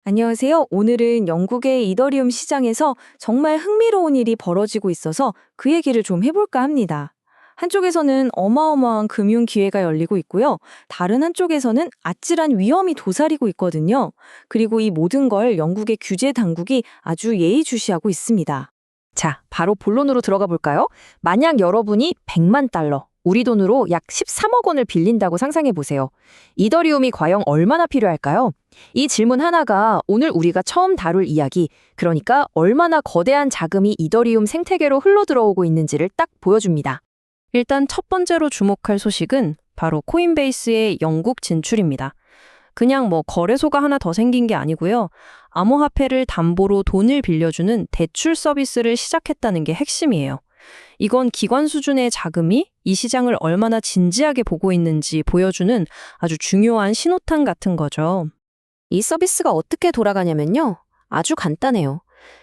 안녕하세요. 오늘은 영국의 이더리움 시장에서 정말 흥미로운 일이 벌어지고 있어서 그 얘기를 좀 해볼까 합니다. 한쪽에서는 어마어마한 금융 기회가 열리고 있고요. 다른 한쪽에서는 아찔한 위험이 도사리고 있거든요. 그리고 이 모든 걸 영국의 규제 당국이 아주 예의주시하고 있습니다. 자, 바로 본론으로 들어가 볼까요? 만약 여러분이 100만 달러, 우리 돈으로 약 13억 원을 빌린다고 상상해 보세요. 이더리움이 과연 얼마나 필요할까요? 이 질문 하나가 오늘 우리가 처음 다룰 이야기, 그러니까 얼마나 거대한 자금이 이더리움 생태계로 흘러들어오고 있는지를 딱 보여줍니다. 일단 첫 번째로 주목할 소식은 바로 코인베이스의 영국 진출입니다. 그냥 거래소가 하나 더 생긴 게 아니고요. 암호화폐를 담보로 돈을 빌려주는 대출 서비스를 시작했다는 게 핵심이에요. 이건 기관 수준의 자금이 이 시장을 얼마나 진지하게 보고 있는지 보여주는 아주 중요한 신호탄 같은 거죠. 이 서비스가 어떻게 돌아가냐면요. 아주 간단해요.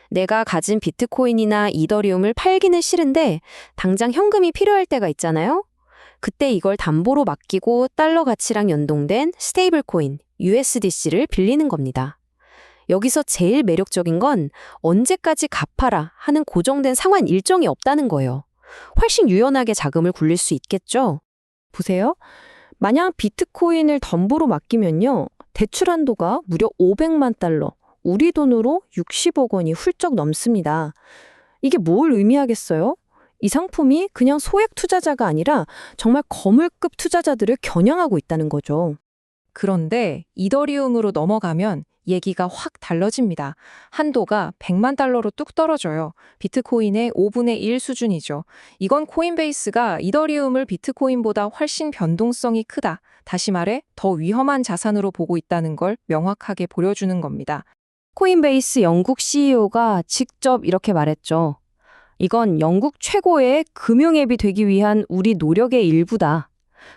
내가 가진 비트코인이나 이더리움을 팔기는 싫은데 당장 현금이 필요할 때가 있잖아요. 그때 이걸 담보로 맡기고 달러 가치랑 연동된 스테이블 코인, USDC를 빌리는 겁니다. 여기서 제일 매력적인 건 언제까지 갚아라 하는 고정된 상환 일정이 없다는 거예요. 훨씬 유연하게 자금을 굴릴 수 있겠죠? 보세요. 만약 비트코인을 담보로 맡기면요. 대출 한도가 무려 500만 달러, 우리 돈으로 60억 원이 훌쩍 넘습니다. 이게 뭘 의미하겠어요? 이 상품이 그냥 소액 투자자가 아니라 정말 거물급 투자자들을 겨냥하고 있다는 거죠. 그런데 이더리움으로 넘어가면 얘기가 확 달라집니다. 한도가 100만 달러로 뚝 떨어져요. 비트코인의 5분의 1 수준이죠. 이건 코인베이스가 이더리움을 비트코인보다 훨씬 변동성이 크다. 다시 말해 더 위험한 자산으로 보고 있다는 걸 명확하게 보여주는 겁니다. 코인베이스 영국 CEO가 직접 이렇게 말했죠. 이건 영국 최고의 금융앱이 되기 위한 우리 노력의 일부다.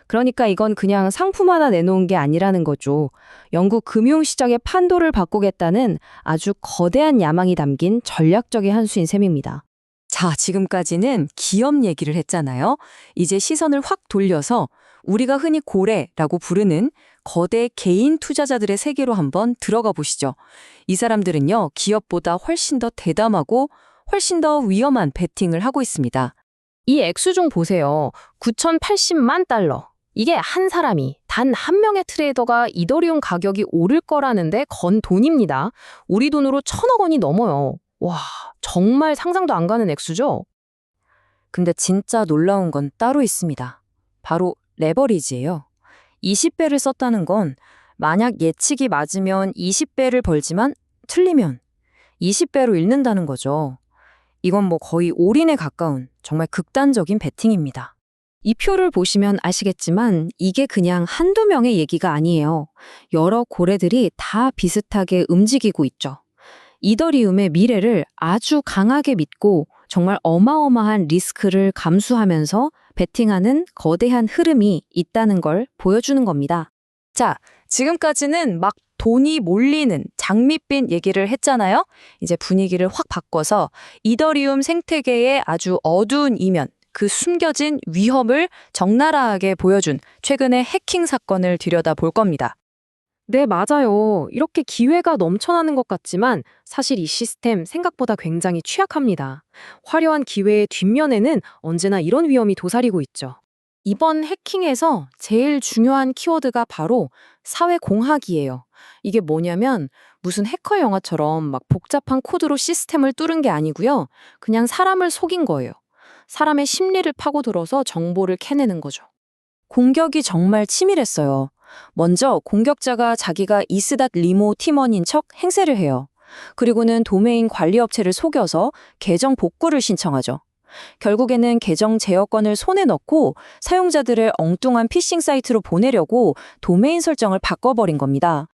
그러니까 이건 그냥 상품 하나 내놓은 게 아니라는 거죠. 영국 금융시장의 판도를 바꾸겠다는 아주 거대한 야망이 담긴 전략적인 한 수인 셈입니다. 자, 지금까지는 기업 얘기를 했잖아요. 이제 시선을 확 돌려서 우리가 흔히 고래라고 부르는 거대 개인 투자자들의 세계로 한번 들어가 보시죠. 이 사람들은요, 기업보다 훨씬 더 대담하고 훨씬 더 위험한 베팅을 하고 있습니다. 이 액수 좀 보세요. 9,080만 달러. 이게 한 사람이, 단 한 명의 트레이더가 이더리움 가격이 오를 거라는데 건 돈입니다. 우리 돈으로 1,000억 원이 넘어요. 와, 정말 상상도 안 가는 액수죠? 근데 진짜 놀라운 건 따로 있습니다. 바로 레버리지예요. 20배를 썼다는 건 만약 예측이 맞으면 20배를 벌지만 틀리면 20배로 잃는다는 거죠. 이건 거의 올인에 가까운 정말 극단적인 베팅입니다. 이 표를 보시면 아시겠지만 이게 그냥 한두 명의 얘기가 아니에요. 여러 고래들이 다 비슷하게 움직이고 있죠. 이더리움의 미래를 아주 강하게 믿고 정말 어마어마한 리스크를 감수하면서 베팅하는 거대한 흐름이 있다는 걸 보여주는 겁니다. 자, 지금까지는 막 돈이 몰리는 장밋빛 얘기를 했잖아요. 이제 분위기를 확 바꿔서 이더리움 생태계의 아주 어두운 이면, 그 숨겨진 위험을 적나라하게 보여준 최근의 해킹 사건을 들여다볼 겁니다. 네, 맞아요. 이렇게 기회가 넘쳐나는 것 같지만 사실 이 시스템 생각보다 굉장히 취약합니다. 화려한 기회의 뒷면에는 언제나 이런 위험이 도사리고 있죠. 이번 해킹에서 제일 중요한 키워드가 바로 사회공학이에요. 이게 뭐냐면 무슨 해커 영화처럼 막 복잡한 코드로 시스템을 뚫은 게 아니고요. 그냥 사람을 속인 거예요. 사람의 심리를 파고들어서 정보를 캐내는 거죠. 공격이 정말 치밀했어요. 먼저 공격자가 자기가 이스닷 리모 팀원인 척 행세를 해요. 그리고는 도메인 관리업체를 속여서 계정 복구를 신청하죠. 결국에는 계정 제어권을 손에 넣고 사용자들을 엉뚱한 피싱 사이트로 보내려고 도메인 설정을 바꿔버린 겁니다.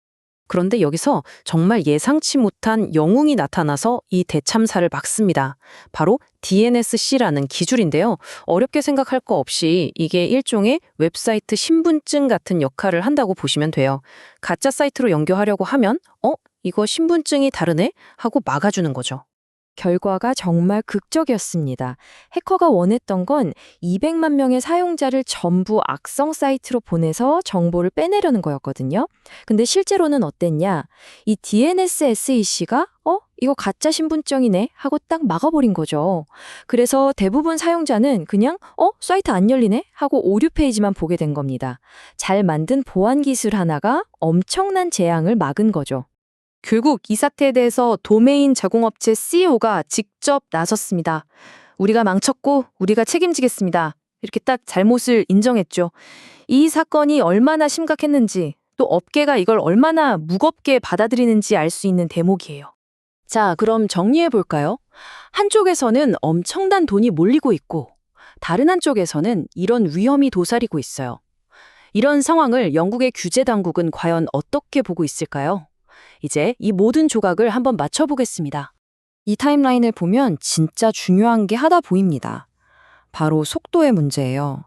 그런데 여기서 정말 예상치 못한 영웅이 나타나서 이 대참사를 막습니다. 바로 DNSC라는 기술인데요. 어렵게 생각할 거 없이 이게 일종의 웹사이트 신분증 같은 역할을 한다고 보시면 돼요. 가짜 사이트로 연결하려고 하면 이거 신분증이 다르네? 하고 막아주는 거죠. 결과가 정말 극적이었습니다. 해커가 원했던 건 200만 명의 사용자를 전부 악성 사이트로 보내서 정보를 빼내려는 거였거든요. 근데 실제로는 어땠냐? 이 DNS SEC가 이거 가짜 신분증이네 하고 딱 막아버린 거죠. 그래서 대부분 사용자는 그냥 사이트 안 열리네 하고 오류 페이지만 보게 된 겁니다. 잘 만든 보안 기술 하나가 엄청난 재앙을 막은 거죠. 결국 이 사태에 대해서 도메인 제공업체 CEO가 직접 나섰습니다. 우리가 망쳤고 우리가 책임지겠습니다. 이렇게 딱 잘못을 인정했죠. 이 사건이 얼마나 심각했는지 또 업계가 이걸 얼마나 무겁게 받아들이는지 알 수 있는 대목이에요. 자, 그럼 정리해 볼까요? 한쪽에서는 엄청난 돈이 몰리고 있고, 다른 한쪽에서는 이런 위험이 도사리고 있어요. 이런 상황을 영국의 규제 당국은 과연 어떻게 보고 있을까요? 이제 이 모든 조각을 한번 맞춰보겠습니다. 이 타임라인을 보면 진짜 중요한 게 하나 보입니다. 바로 속도의 문제예요.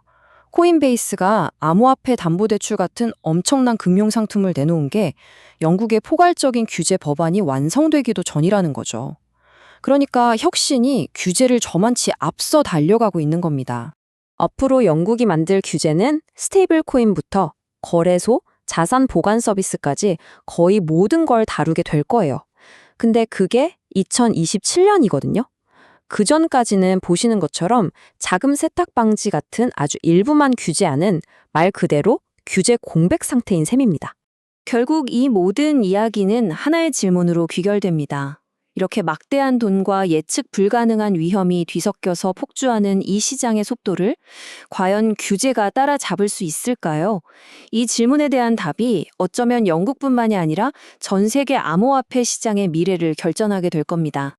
코인베이스가 암호화폐 담보대출 같은 엄청난 금융상품을 내놓은 게 영국의 포괄적인 규제 법안이 완성되기도 전이라는 거죠. 그러니까 혁신이 규제를 저만치 앞서 달려가고 있는 겁니다. 앞으로 영국이 만들 규제는 스테이블 코인부터 거래소, 자산 보관 서비스까지 거의 모든 걸 다루게 될 거예요. 근데 그게 2027년이거든요. 그 전까지는 보시는 것처럼 자금 세탁 방지 같은 아주 일부만 규제하는 말 그대로 규제 공백 상태인 셈입니다. 결국 이 모든 이야기는 하나의 질문으로 귀결됩니다. 이렇게 막대한 돈과 예측 불가능한 위험이 뒤섞여서 폭주하는 이 시장의 속도를 과연 규제가 따라잡을 수 있을까요? 이 질문에 대한 답이 어쩌면 영국뿐만이 아니라 전 세계 암호화폐 시장의 미래를 결정하게 될 겁니다.